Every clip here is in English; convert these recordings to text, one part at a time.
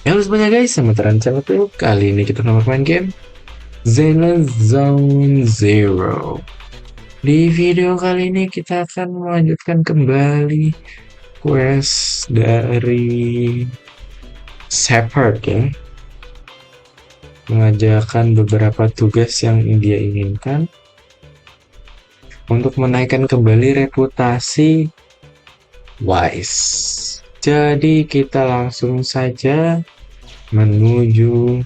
Halo semuanya guys, selamat datang channel tuh. Kali ini kita main game Zenless Zone Zero. Di video kali ini kita akan melanjutkan kembali quest dari Shepard ya. Mengajarkan beberapa tugas yang dia inginkan untuk menaikkan kembali reputasi Wise. Jadi kita langsung saja menuju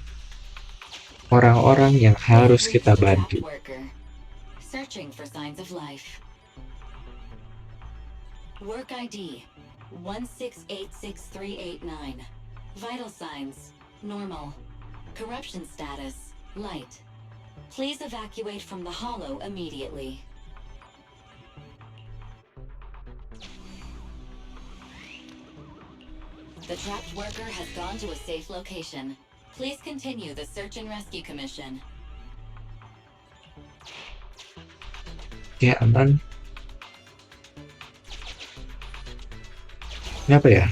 orang-orang yang harus They've kita reached the trapped bantu. worker, searching for signs of life. Work ID 1686389. Vital signs normal. Corruption status light. Please evacuate from the hollow immediately. The trapped worker has gone to a safe location. Please continue the search and rescue commission. Oke, aman. Ini apa ya?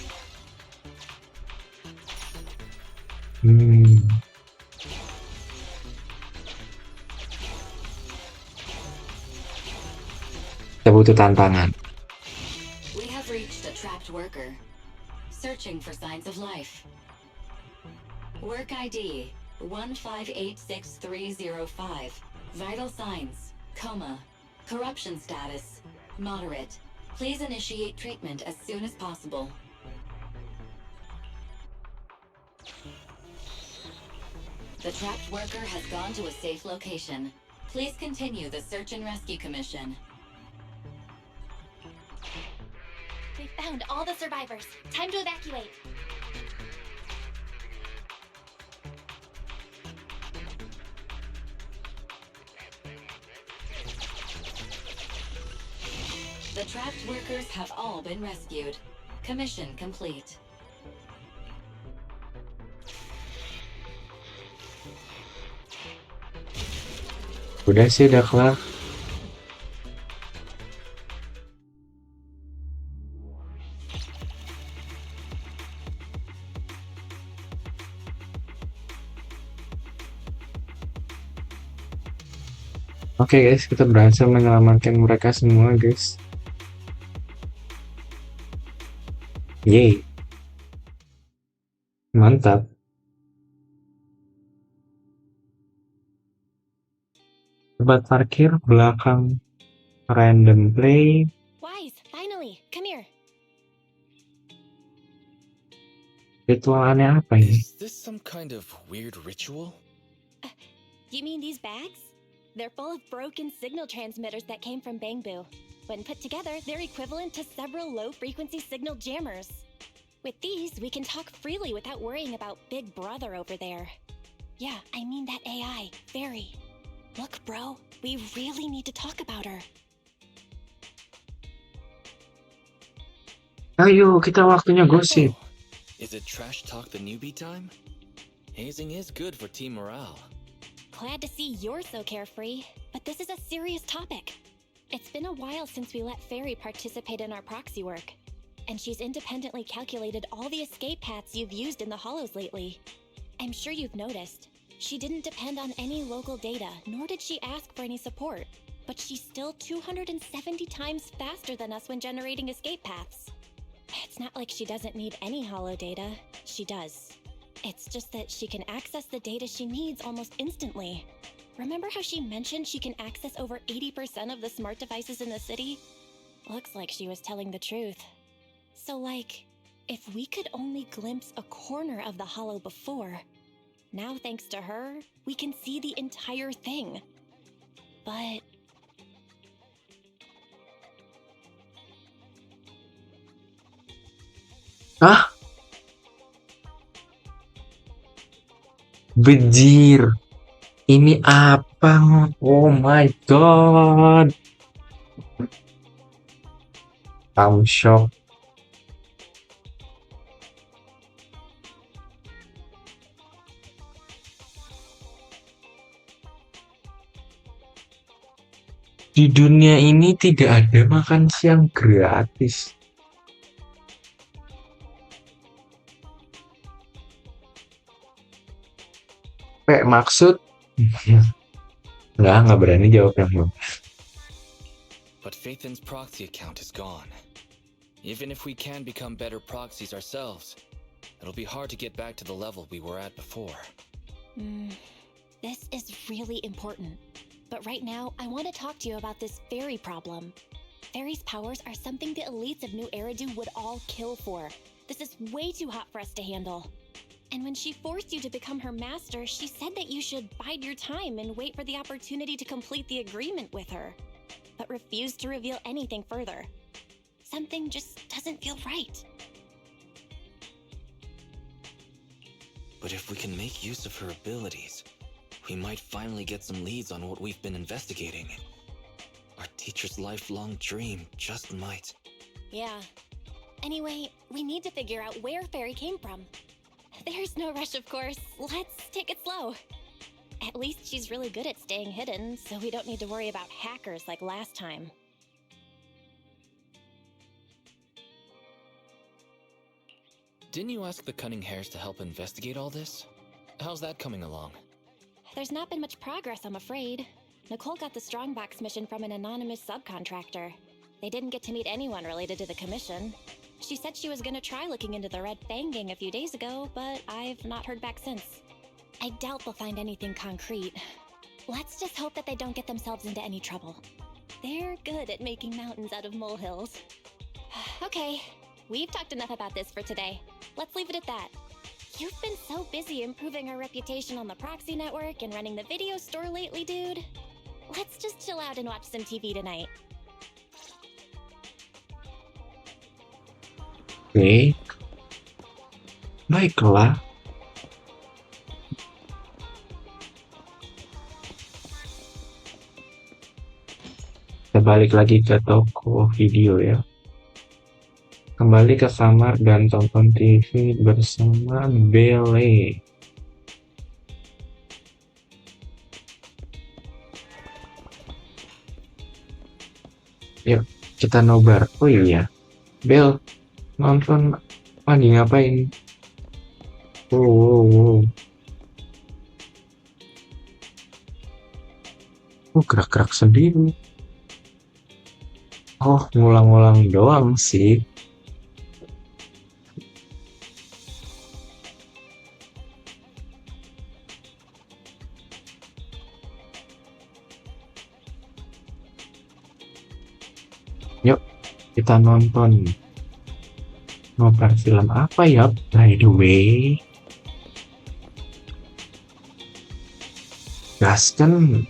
Kita butuh tantangan. We have reached a trapped worker, searching for signs of life. Work ID 1586305. Vital signs coma. Corruption status moderate. Please initiate treatment as soon as possible. The trapped worker has gone to a safe location. Please continue the search and rescue commission. We found all the survivors. Time to evacuate. The trapped workers have all been rescued. Commission complete. Udah sih, udah kelar. Oke guys, kita berhasil menyelamatkan mereka semua guys. Yeay. Mantap. Tempat parkir belakang random play. Wise, finally, come here. Ritual aneh apa ini? Is this some kind of weird ritual? You mean these bags? They're full of broken signal transmitters that came from Bangbu. When put together, they're equivalent to several low-frequency signal jammers. With these, we can talk freely without worrying about Big Brother over there. Yeah, I mean that AI, Fairy. Look, bro, we really need to talk about her. Ayo, kita waktunya gosip. Oh, is it trash talk the newbie time? Hazing is good for team morale. Glad to see you're so carefree, but this is a serious topic. It's been a while since we let Fairy participate in our proxy work, and she's independently calculated all the escape paths you've used in the Hollows lately. I'm sure you've noticed. She didn't depend on any local data, nor did she ask for any support, but she's still 270 times faster than us when generating escape paths. It's not like she doesn't need any Hollow data. She does. It's just that she can access the data she needs almost instantly. Remember how she mentioned she can access over 80% of the smart devices in the city? Looks like she was telling the truth. So like, if we could only glimpse a corner of the Hollow before, now thanks to her, we can see the entire thing. But Hah? Bejir. Ini apa? Oh my god. I'm shocked. Di dunia ini tidak ada makan siang gratis. Maksud? Nggak berani jawab yang belum. But Phaethon's proxy account is gone. Even if we can become better proxies ourselves, it'll be hard to get back to the level we were at before. This is really important. But right now, I want to talk to you about this fairy problem. Fairy's powers are something the elites of New Eridu would all kill for. This is way too hot for us to handle. And when she forced you to become her master, she said that you should bide your time and wait for the opportunity to complete the agreement with her, but refused to reveal anything further. Something just doesn't feel right. But if we can make use of her abilities, we might finally get some leads on what we've been investigating. Our teacher's lifelong dream just might. Yeah. Anyway, we need to figure out where Fairy came from. There's no rush, of course. Let's take it slow. At least she's really good at staying hidden, so we don't need to worry about hackers like last time. Didn't you ask the Cunning Hares to help investigate all this? How's that coming along? There's not been much progress, I'm afraid. Nicole got the Strongbox mission from an anonymous subcontractor. They didn't get to meet anyone related to the commission. She said she was gonna try looking into the Red Fang gang a few days ago, but I've not heard back since. I doubt they'll find anything concrete. Let's just hope that they don't get themselves into any trouble. They're good at making mountains out of molehills. Okay, we've talked enough about this for today. Let's leave it at that. You've been so busy improving our reputation on the proxy network and running the video store lately, dude. Let's just chill out and watch some TV tonight. Oke. Baiklah. Kita balik lagi ke toko video ya. Kembali ke kamar dan tonton TV bersama Belle. Yuk, kita nobar. Oh iya, Belle, nonton lagi ngapain? Wow. Gerak-gerak sendiri. Oh, ngulang-ngulang doang sih. Yuk, kita nonton. Nobar film apa ya, by the way? Gaskan.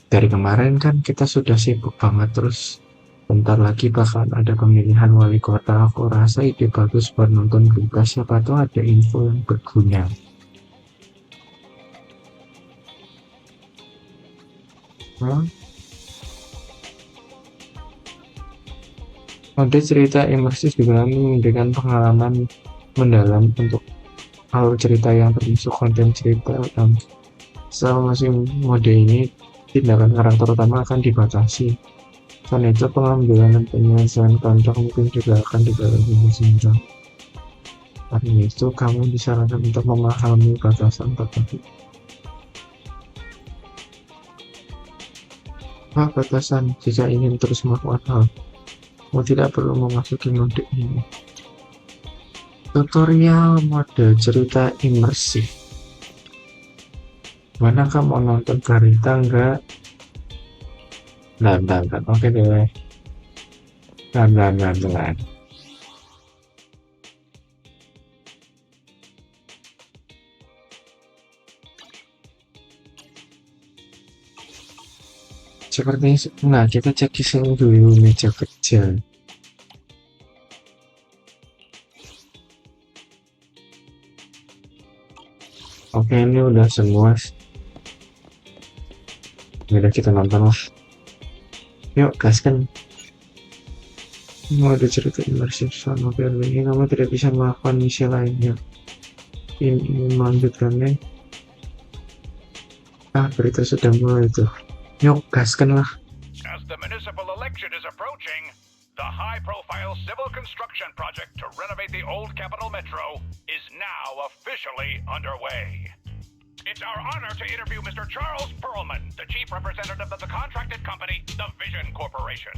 Dari kemarin kan kita sudah sibuk banget, terus bentar lagi bakal ada pemilihan wali kota. Aku rasa ide bagus buat nonton berita, siapa tahu ada info yang berguna. Mode cerita imersif digunakan memberikan pengalaman mendalam untuk alur cerita yang termasuk konten cerita, dan selama masih mode ini tindakan karakter utama akan dibatasi. Selain itu, pengambilan dan penyelesaian kontak mungkin juga akan dibatasi sehingga karena itu kamu disarankan untuk memahami batasan tertentu. Batasan jika ingin terus melakukan hal, kamu tidak perlu memasuki mode ini. Tutorial mode cerita imersif. Mana kamu nonton berita enggak? Dan. Oke deh. Dan. Sepertinya, nah kita cek dulu meja kerja. Oke, ini udah semua. Udah, kita nonton lah. Yuk, gaskan. Mode cerita imersif sama film ini, kamu tidak bisa melakukan misi lainnya. Ini melanjutkannya. Berita sudah mulai tuh. Yuk, gaskan lah. As the municipal election is approaching, The high-profile civil construction project to renovate the old Capital Metro is now officially underway. It's our honor to interview Mr. Charles Perlman, the chief representative of the contracted company, the Vision Corporation.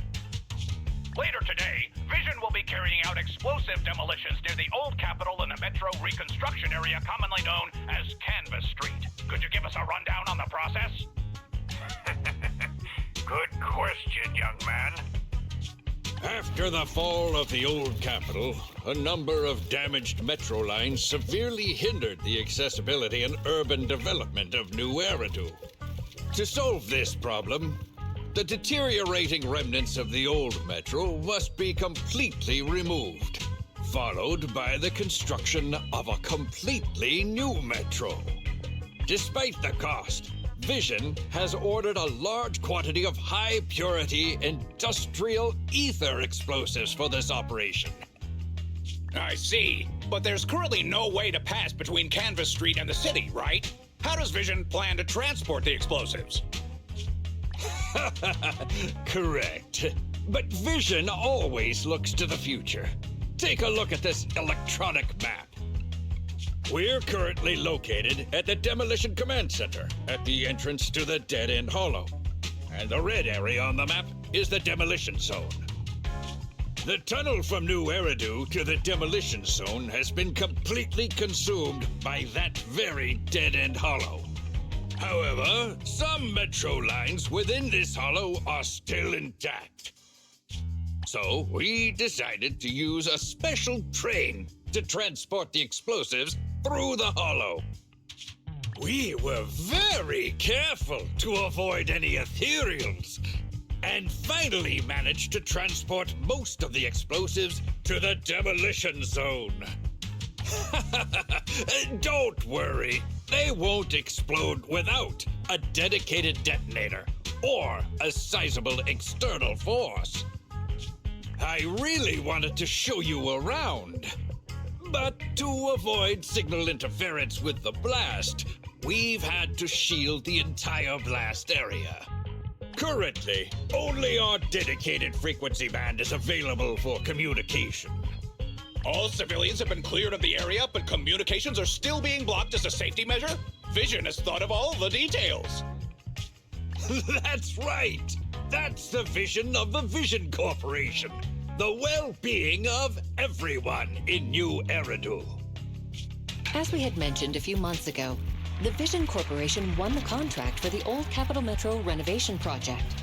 Later today, Vision will be carrying out explosive demolitions near the old Capitol and the Metro reconstruction area commonly known as Canvas Street. Could you give us a rundown on the process? Good question, young man. After the fall of the old Capitol, a number of damaged metro lines severely hindered the accessibility and urban development of New Eridu. To solve this problem, the deteriorating remnants of the old metro must be completely removed, followed by the construction of a completely new metro. Despite the cost, Vision has ordered a large quantity of high-purity industrial ether explosives for this operation. I see. But there's currently no way to pass between Canvas Street and the city, right? How does Vision plan to transport the explosives? Correct. But Vision always looks to the future. Take a look at this electronic map. We're currently located at the Demolition Command Center, at the entrance to the Dead End Hollow. And the red area on the map is the Demolition Zone. The tunnel from New Eridu to the Demolition Zone has been completely consumed by that very Dead End Hollow. However, some metro lines within this hollow are still intact. So we decided to use a special train to transport the explosives through the hollow. We were very careful to avoid any ethereals, and finally managed to transport most of the explosives to the Demolition Zone. Don't worry, they won't explode without a dedicated detonator or a sizable external force. I really wanted to show you around, but to avoid signal interference with the blast, we've had to shield the entire blast area. Currently, only our dedicated frequency band is available for communication. All civilians have been cleared of the area, but communications are still being blocked as a safety measure? Vision has thought of all the details. That's right! That's the vision of the Vision Corporation. The well-being of everyone in New Eridu. As we had mentioned a few months ago, the Vision Corporation won the contract for the old Capital Metro renovation project.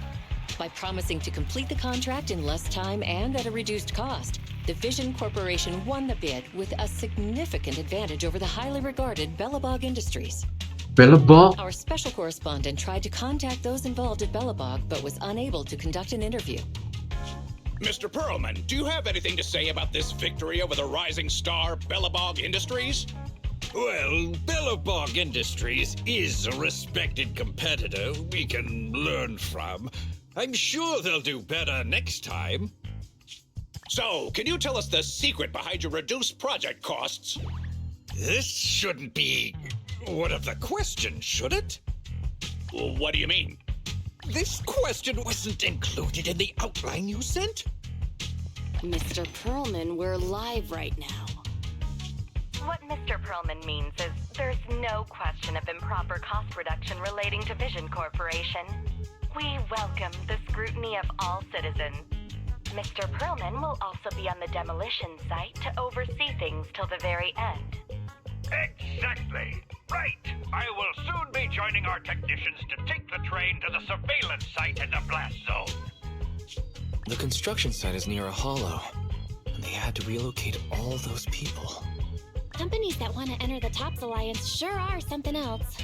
By promising to complete the contract in less time and at a reduced cost, the Vision Corporation won the bid with a significant advantage over the highly regarded Belobog Industries. Belobog? Our special correspondent tried to contact those involved at Belobog, but was unable to conduct an interview. Mr. Perlman, do you have anything to say about this victory over the rising star Belobog Industries? Well, Belobog Industries is a respected competitor we can learn from. I'm sure they'll do better next time. So, can you tell us the secret behind your reduced project costs? This shouldn't be one of the questions, should it? What do you mean? This question wasn't included in the outline you sent? Mr. Perlman, we're live right now. What Mr. Perlman means is there's no question of improper cost reduction relating to Vision Corporation. We welcome the scrutiny of all citizens. Mr. Perlman will also be on the demolition site to oversee things till the very end. Exactly. Right. I will soon be joining our technicians to take the train to the surveillance site in the blast zone. The construction site is near a hollow, and they had to relocate all those people. Companies that want to enter the TOPS Alliance sure are something else.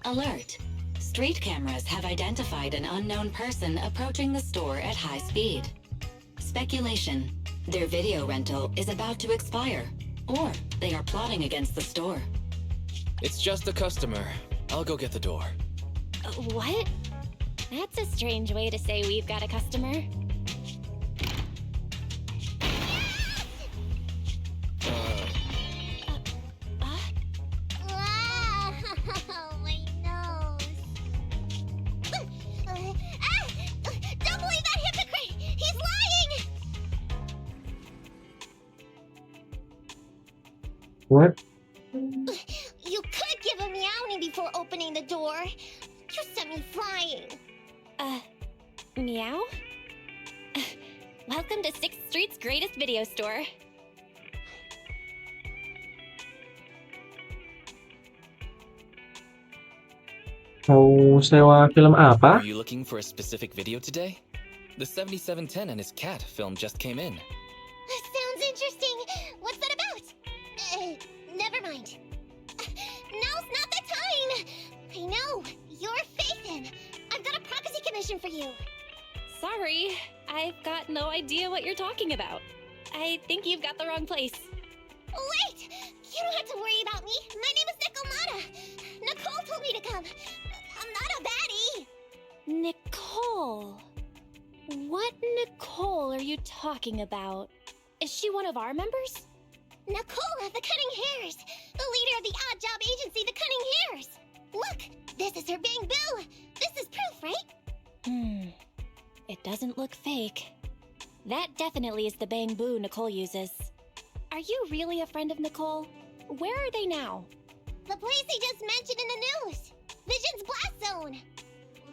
Alert! Street cameras have identified an unknown person approaching the store at high speed. Speculation. Their video rental is about to expire, or they are plotting against the store. It's just a customer. I'll go get the door. What? That's a strange way to say we've got a customer. My nose. Don't believe that hypocrite! He's lying! What? You could give a meowing before opening the door. You sent me flying. Meow? Welcome to 6th Street's greatest video store. Mau sewa film apa? Are you looking for a specific video today? The 7710 and his cat film just came in. Sounds interesting. What's that about? Never mind. Now's not the time. I know. You're Phaethon. I've got a prophecy commission for you. Sorry, I've got no idea what you're talking about. I think you've got the wrong place. Wait! You don't have to worry about me. My name is Nekomata. Nicole told me to come. I'm not a baddie. Nicole. What Nicole are you talking about? Is she one of our members? Nicole of the Cunning Hairs. The leader of the odd job agency, the Cunning Hairs. Look, this is her Bang Boo. This is proof, right? It doesn't look fake. That definitely is the Bang Boo Nicole uses. Are you really a friend of Nicole? Where are they now? The place he just mentioned in the news. Vision's Blast Zone.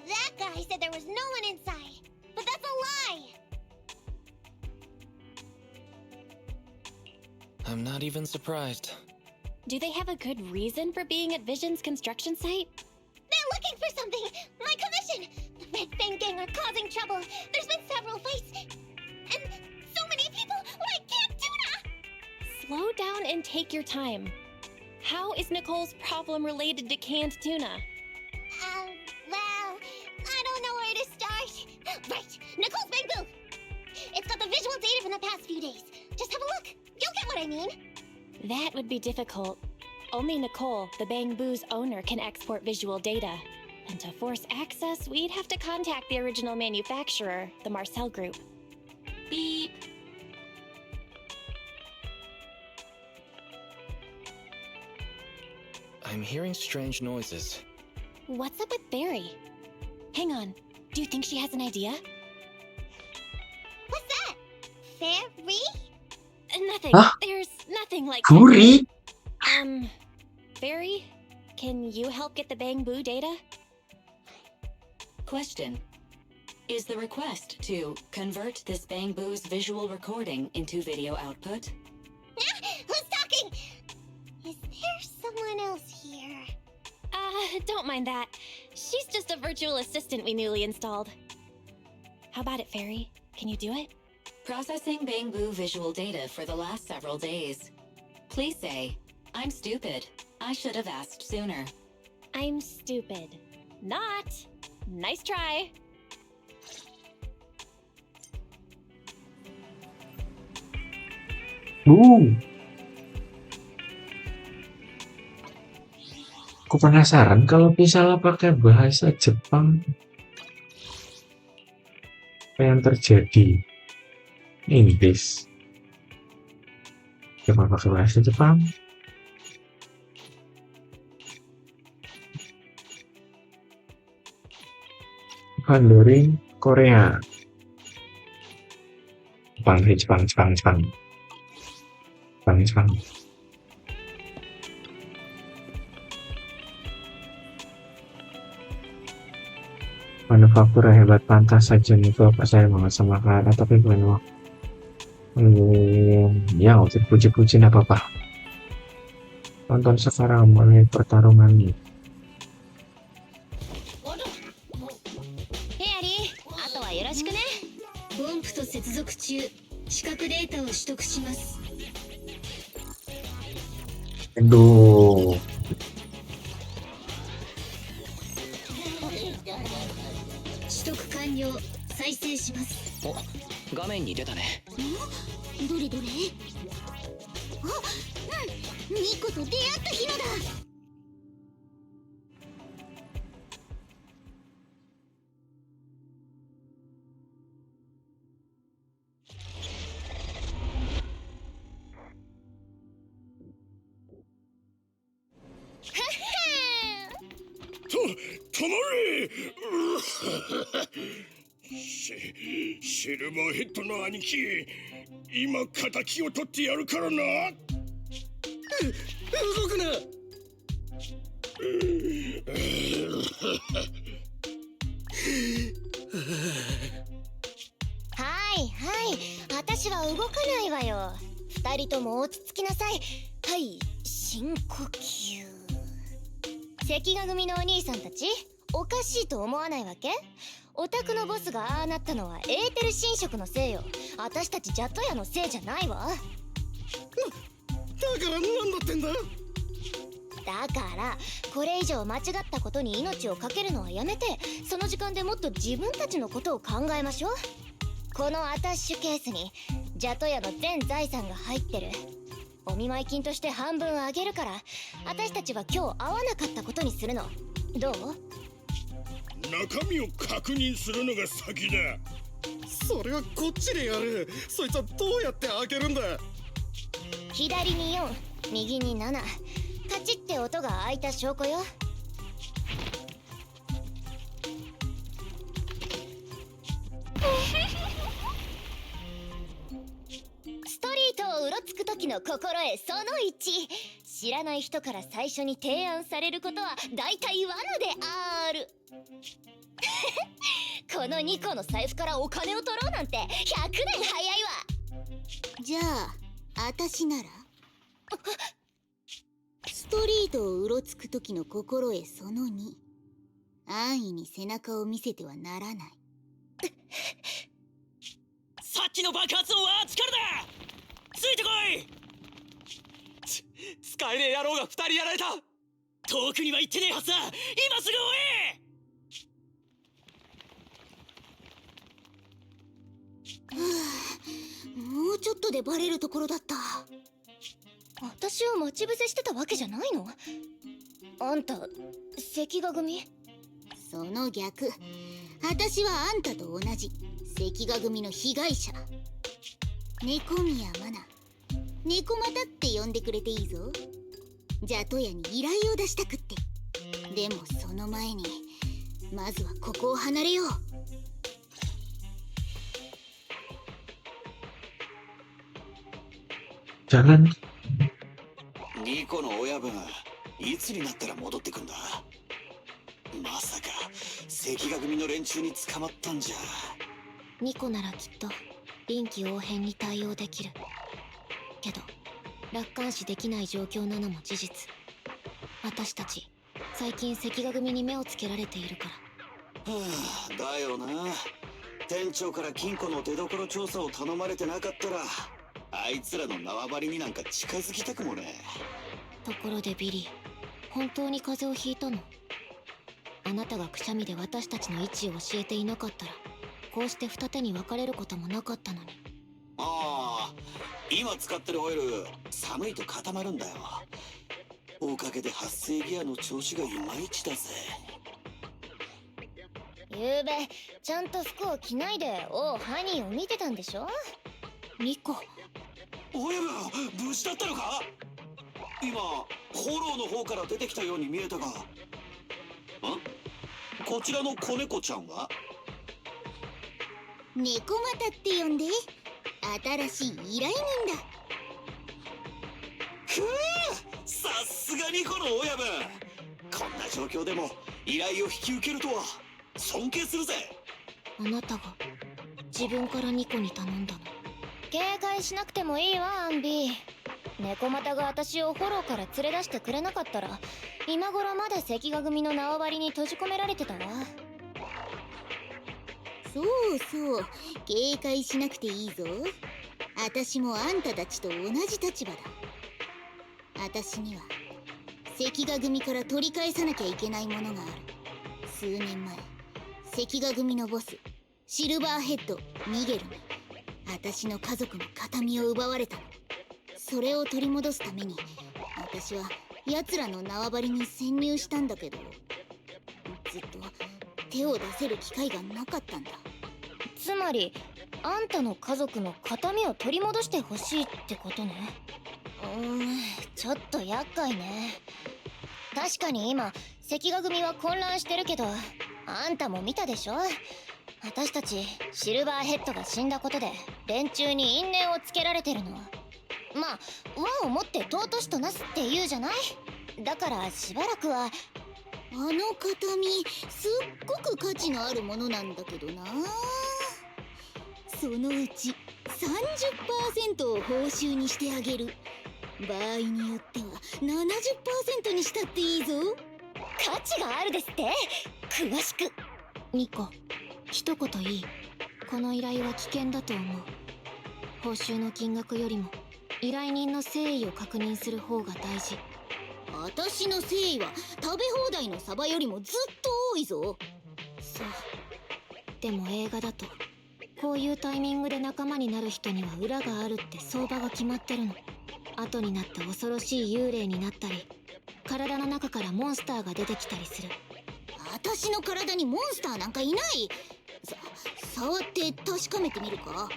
That guy said there was no one inside. But that's a lie. I'm not even surprised. Do they have a good reason for being at Vision's construction site? They're looking for something. My commission. The Red Fang Gang are causing trouble. There's been several fights. And so many people like Camp Tuna. Slow down and take your time. How is Nicole's problem related to canned tuna? Well, I don't know where to start. Right, Nicole's Bang Boo. It's got the visual data from the past few days. Just have a look. You'll get what I mean. That would be difficult. Only Nicole, the Bang Boo's owner, can export visual data. And to force access, we'd have to contact the original manufacturer, the Marcel Group. Beep. I'm hearing strange noises. What's up with Barry? Hang on. Do you think she has an idea? What's that? Fairy? Nothing. Huh? There's nothing like Furi? Barry, can you help get the Bang Boo data? Question. Is the request to convert this Bang Boo's visual recording into video output? Who's talking? Is there someone else here? Don't mind that. She's just a virtual assistant we newly installed. How about it, Fairy? Can you do it? Processing Bang Boo visual data for the last several days. Please say, I'm stupid. I should have asked sooner. I'm stupid. Not. Nice try. Aku penasaran kalau misalnya pakai bahasa Jepang, apa yang terjadi? Inggris. Coba pakai bahasa Jepang. Mandarin Korea. Jepang. Manufaktur hebat, pantas saja nih bapak saya banget sama Clara, tapi bukan waktu. Ya, nggak usah puji-puji apa-apa. Tonton sekarang mulai pertarungan nih. ヘアリー、あとはよろしくね。ボンプと接続中、視覚データを取得します。Aduh. 取得完了。再生します。お、画面に出たね。どれどれ？あ、うん、ニコと出会ったヒナだ。止まれシルバーヘッドの兄貴、今敵を取ってやるからな。動くな。はいはい、私は動かないわよ。二人とも落ち着きなさい。はい、深呼吸。関ヶ組のお兄さんたち、おかしいと思わないわけ？お宅のボスがああなったのはエーテル侵食のせいよ。私たちジャット屋のせいじゃないわ。だから何だってんだ。だからこれ以上間違ったことに命を懸けるのはやめて、その時間でもっと自分たちのことを考えましょう。このアタッシュケースにジャトヤの全財産が入ってる。お見舞い金として半分あげるから、私たちは今日会わなかったことにするの。どう？中身を確認するのが先だ。それはこっちでやる。そいつはどうやって開けるんだ。左に4、右に7、カチって音が開いた証拠よ。ストリートをうろつく時の心得その1、知らない人から最初に提案されることは大体罠である。この2個の財布からお金を取ろうなんて100年早いわ。じゃあ私ならストリートをうろつく時の心得その2、安易に背中を見せてはならない。さっきの爆発音はあっちからだ。ついてこい。使えねえ野郎が2人やられた。遠くには行ってねえはずだ。今すぐ追え。もうちょっとでバレるところだった。私を待ち伏せしてたわけじゃないの？あんた関ヶ組？その逆、私はあんたと同じ関ヶ組の被害者。猫宮マナ、猫又って呼んでくれていいぞ。ジャトヤに依頼を出したくって。でもその前にまずはここを離れよう。Jangan. ニコの親分、いつになったら戻ってくんだ。まさか関ヶ組の連中に捕まったんじゃ。ニコならきっと臨機応変に対応できるけど、楽観視できない状況なのも事実。私たち最近関ヶ組に目をつけられているから。はあ、だよな。店長から金庫の出所調査を頼まれてなかったら、あいつらの縄張りになんか近づきたくもね。ところでビリー、本当に風邪をひいたの？あなたがくしゃみで私たちの位置を教えていなかったら、こうして二手に分かれることもなかったのに。ああ、今使ってるオイル寒いと固まるんだよ。おかげで発生ギアの調子がいまいちだぜ。ゆうべちゃんと服を着ないで王ハニーを見てたんでしょ？ニコ。親分、無事だったのか？今ホローの方から出てきたように見えたが。こちらの子猫ちゃんは？猫又って呼んで。新しい依頼人だ。くぅ、さすがニコの親分。こんな状況でも依頼を引き受けるとは尊敬するぜ。あなたが自分からニコに頼んだの？警戒しなくてもいいわ、アンビー。猫又が私をフォローから連れ出してくれなかったら、今頃まだ関ヶ組の縄張りに閉じ込められてたわ。そうそう、警戒しなくていいぞ。私もあんたたちと同じ立場だ。私には関ヶ組から取り返さなきゃいけないものがある。数年前、関ヶ組のボスシルバーヘッドミゲルに私の家族の形見を奪われたの。それを取り戻すために私は奴らの縄張りに潜入したんだけど、ずっと手を出せる機会がなかったんだ。つまりあんたの家族の形見を取り戻してほしいってことね。ちょっと厄介ね。確かに今関ヶ組は混乱してるけど、あんたも見たでしょ？私たちシルバーヘッドが死んだことで連中に因縁をつけられてるの。まあ和をもって尊しとなすって言うじゃない。だからしばらくは。あの形見すっごく価値のあるものなんだけどな。そのうち 30% を報酬にしてあげる。場合によっては 70% にしたっていいぞ。価値があるですって。詳しく。ニコ、一言いい？この依頼は危険だと思う。報酬の金額よりも依頼人の誠意を確認する方が大事。私の誠意は食べ放題のサバよりもずっと多いぞ。そう。でも映画だとこういうタイミングで仲間になる人には裏があるって相場が決まってるの。後になって恐ろしい幽霊になったり、体の中からモンスターが出てきたりする。私の体にモンスターなんかいない。触って確かめてみるか？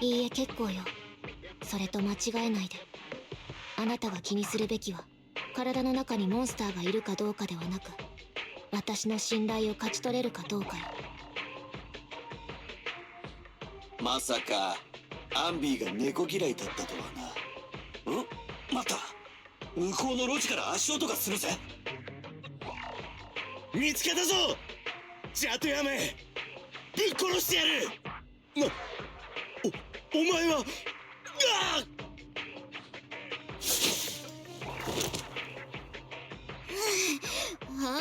いいえ、結構よ。それと間違えないで。あなたが気にするべきは体の中にモンスターがいるかどうかではなく、私の信頼を勝ち取れるかどうかよ。まさかアンビーが猫嫌いだったとはな。また向こうの路地から足音がするぜ。見つけたぞ。じゃとやめ、ぶっ殺してやる。お前は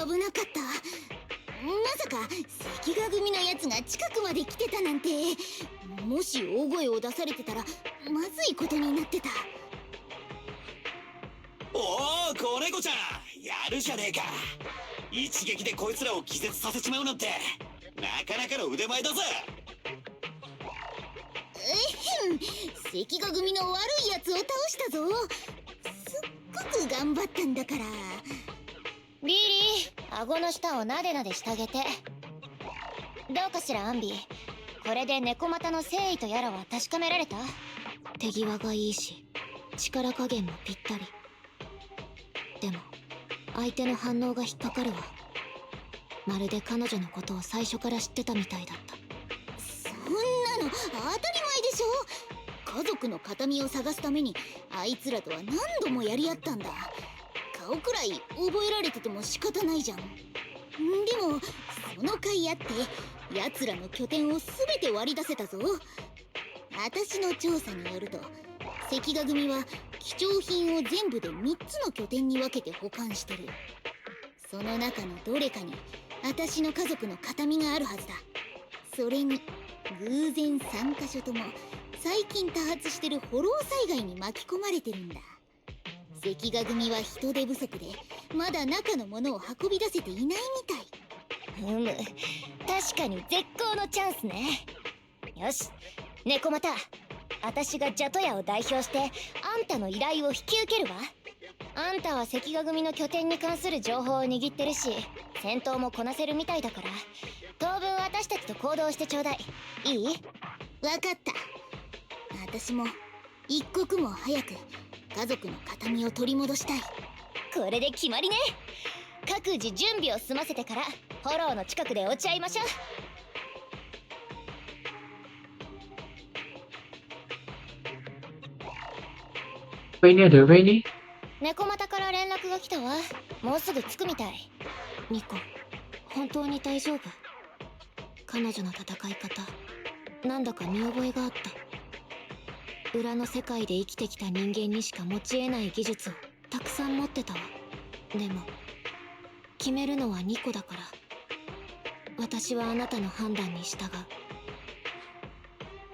危なかった。まさか関ヶ組のやつが近くまで来てたなんて。もし大声を出されてたらまずいことになってた。おお、子猫ちゃんやるじゃねえか。一撃でこいつらを気絶させちまうなんてなかなかの腕前だぜ。関ヶ組の悪いやつを倒したぞ。すっごく頑張ったんだから。ビリー、顎の下をなでなでしてあげて。どうかしらアンビ。これで猫股の誠意とやらは確かめられた？手際がいいし力加減もぴったり。でも相手の反応が引っかかるわ。まるで彼女のことを最初から知ってたみたいだった。そんなの当たり前でしょ。家族の形見を探すためにあいつらとは何度もやり合ったんだ。顔くらい覚えられてても仕方ないじゃん。でもその甲斐あって奴らの拠点を全て割り出せたぞ。私の調査によると関ヶ組は貴重品を全部で3つの拠点に分けて保管してる。その中のどれかに私の家族の形見があるはずだ。それに偶然3カ所とも最近多発してるフォロー災害に巻き込まれてるんだ。関ヶ組は人手不足でまだ中のものを運び出せていないみたい。確かに絶好のチャンスね。よし、猫股、私がジャトヤを代表してあんたの依頼を引き受けるわ。あんたは関ヶ組の拠点に関する情報を握ってるし、戦闘もこなせるみたいだから、当分私たちと行動してちょうだい。いい？わかった。私も一刻も早く家族の形見を取り戻したい。これで決まりね。各自準備を済ませてからフォローの近くで落ち合いましょう。Apa ini ada apa ini? 猫股から連絡が来たわ。もうすぐ着くみたい。ニコ、本当に大丈夫？彼女の戦い方、なんだか見覚えがあった。裏の世界で生きてきた人間にしか持ち得ない技術をたくさん持ってたわ。でも決めるのはニコだから、私はあなたの判断に従う。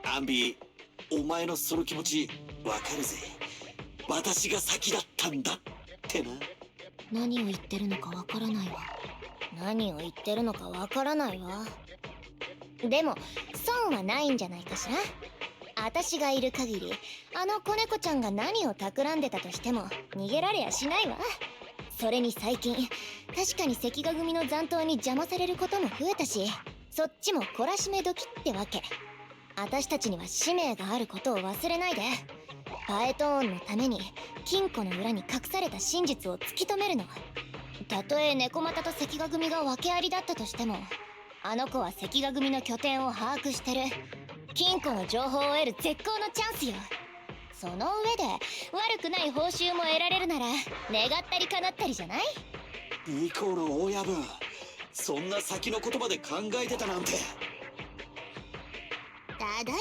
アンビー、お前のその気持ちわかるぜ。私が先だったんだってな。何を言ってるのかわからないわ。何を言ってるのかわからないわ。でも損はないんじゃないかしら。私がいる限りあの子猫ちゃんが何を企んでたとしても逃げられやしないわ。それに最近確かに関ヶ組の残党に邪魔されることも増えたし、そっちも懲らしめ時ってわけ。私たちには使命があることを忘れないで。パエトーンのために金庫の裏に隠された真実を突き止めるの。たとえ猫股と関ヶ組が訳ありだったとしても、あの子は関ヶ組の拠点を把握してる。金庫の情報を得る絶好のチャンスよ。その上で悪くない報酬も得られるなら願ったり叶ったりじゃない？ニコの親分、そんな先の言葉で考えてたなんて。ただい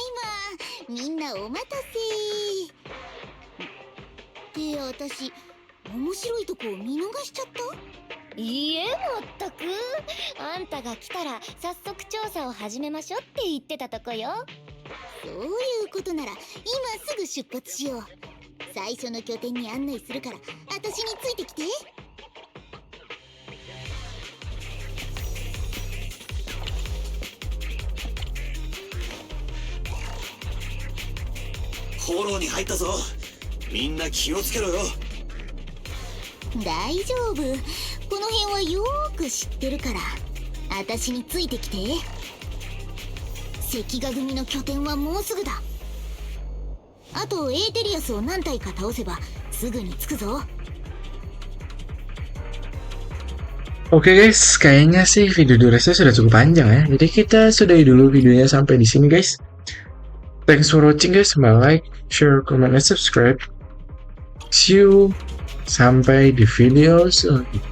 ま、みんなお待たせ。って私、面白いとこを見逃しちゃった？いいえ、まったく。あんたが来たら早速調査を始めましょうって言ってたとこよ。そういうことなら今すぐ出発しよう。最初の拠点に案内するから私についてきて。フォローに入ったぞ。みんな気をつけろよ。大丈夫、この辺はよーく知ってるから私についてきて。関ヶ組の拠点はもうすぐだ。あとエーテリアスを何体か倒せばすぐに着くぞ。 Oke guys, kayaknya sih video durasinya sudah cukup panjang ya. Jadi kita sudahi dulu videonya sampai di sini guys. Thanks for watching guys. Like, share, comment, and subscribe. See you sampai di video selanjutnya.